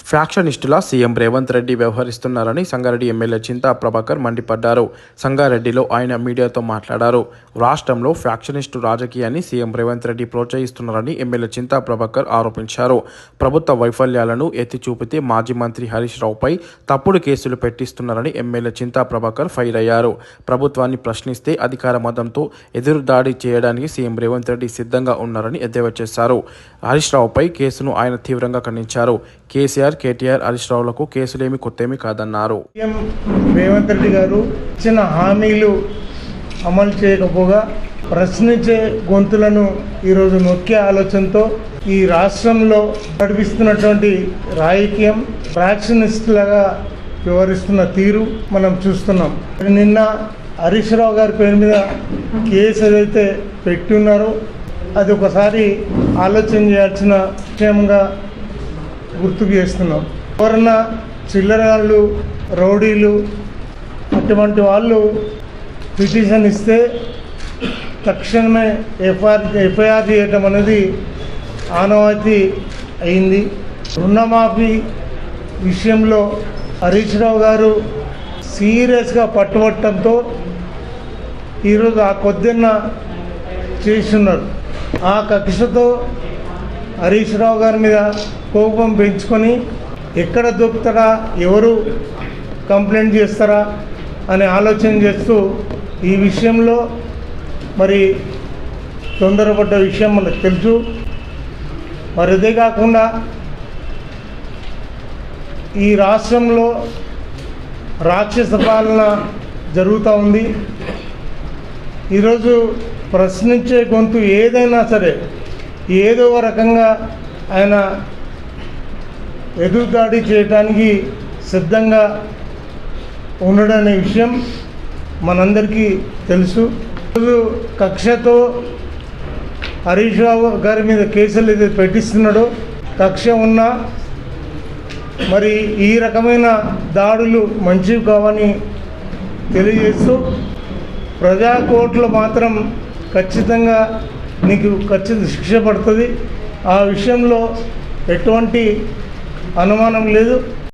ఫ్యాక్షనిస్టులా CM Revanth Reddy వ్యవహరిస్తున్నారని Sangareddy MLA Chinta Prabhakar మండిపడ్డారు. సంగారెడ్డిలో ఆయన మీడియాతో మాట్లాడారు. రాష్ట్రంలో ఫ్యాక్షనిస్టు రాజకీయాన్ని సీఎం రేవంత్ రెడ్డి ప్రోత్సహిస్తున్నారని ఎమ్మెల్యే చింతా ప్రభాకర్ ఆరోపించారు. ప్రభుత్వ వైఫల్యాలను ఎత్తి చూపితే మాజీ మంత్రి హరీష్ రావుపై తప్పుడు కేసులు పెట్టిస్తున్నారని ఎమ్మెల్యే చింతా ప్రభాకర్ ఫైర్ అయ్యారు. ప్రభుత్వాన్ని ప్రశ్నిస్తే అధికార మదంతో ఎదురుదాడి చేయడానికి సీఎం రేవంత్ రెడ్డి సిద్ధంగా ఉన్నారని ఎద్దేవా చేశారు. హరీష్ రావుపై కేసును ఆయన తీవ్రంగా ఖండించారు. కేసీఆర్, కేటీఆర్, హరీష్ రావులకు కేసులేమి కొత్తేమీ కాదన్నారు. రేవంత్ రెడ్డి గారు ఇచ్చిన హామీలు అమలు చేయకపోగా ప్రశ్నించే గొంతులను ఈరోజు నొక్కే ఆలోచనతో ఈ రాష్ట్రంలో నడిపిస్తున్నటువంటి రాజకీయం ఫ్యాక్షనిస్టులుగా వ్యవహరిస్తున్న తీరు మనం చూస్తున్నాం. నిన్న హరీష్ రావు గారి పేరు మీద కేసు ఏదైతే పెట్టి ఉన్నారో అది ఒకసారి ఆలోచన చేయాల్సిన విషయంగా గుర్తుకు చేస్తున్నాం. ఎవరన్నా చిల్లరగాళ్ళు, రౌడీలు అటువంటి వాళ్ళు పిటిషన్ ఇస్తే తక్షణమే ఎఫ్ఐఆర్ చేయటం అనేది ఆనవాయితీ అయింది. రుణమాఫీ విషయంలో హరీష్ రావు గారు సీరియస్గా పట్టుబట్టడంతో ఈరోజు ఆ కొద్దిన్న చేస్తున్నారు. ఆ కక్షతో హరీష్ రావు గారి మీద కోపం పెంచుకొని ఎక్కడ దొరుకుతారా, ఎవరు కంప్లైంట్ చేస్తారా అనే ఆలోచన చేస్తూ ఈ విషయంలో మరి తొందరపడ్డ విషయం మనకు తెలుసు. మరి ఇదే కాకుండా ఈ రాష్ట్రంలో రాక్షస పాలన జరుగుతూ ఉంది. ఈరోజు ప్రశ్నించే గొంతు ఏదైనా సరే ఏదో రకంగా ఆయన ఎదురుదాడి చేయడానికి సిద్ధంగా ఉండడనే విషయం మనందరికీ తెలుసు. ఈరోజు కక్షతో హరీష్ రావు గారి మీద కేసులు ఏదైతే పెట్టిస్తున్నాడో కక్ష ఉన్నా మరి ఈ రకమైన దాడులు మంచివి కావని తెలియజేస్తూ ప్రజా కోర్టులో మాత్రం ఖచ్చితంగా నీకు ఖచ్చితంగా శిక్ష పడుతుంది. ఆ విషయంలో ఎటువంటి అనుమానం లేదు.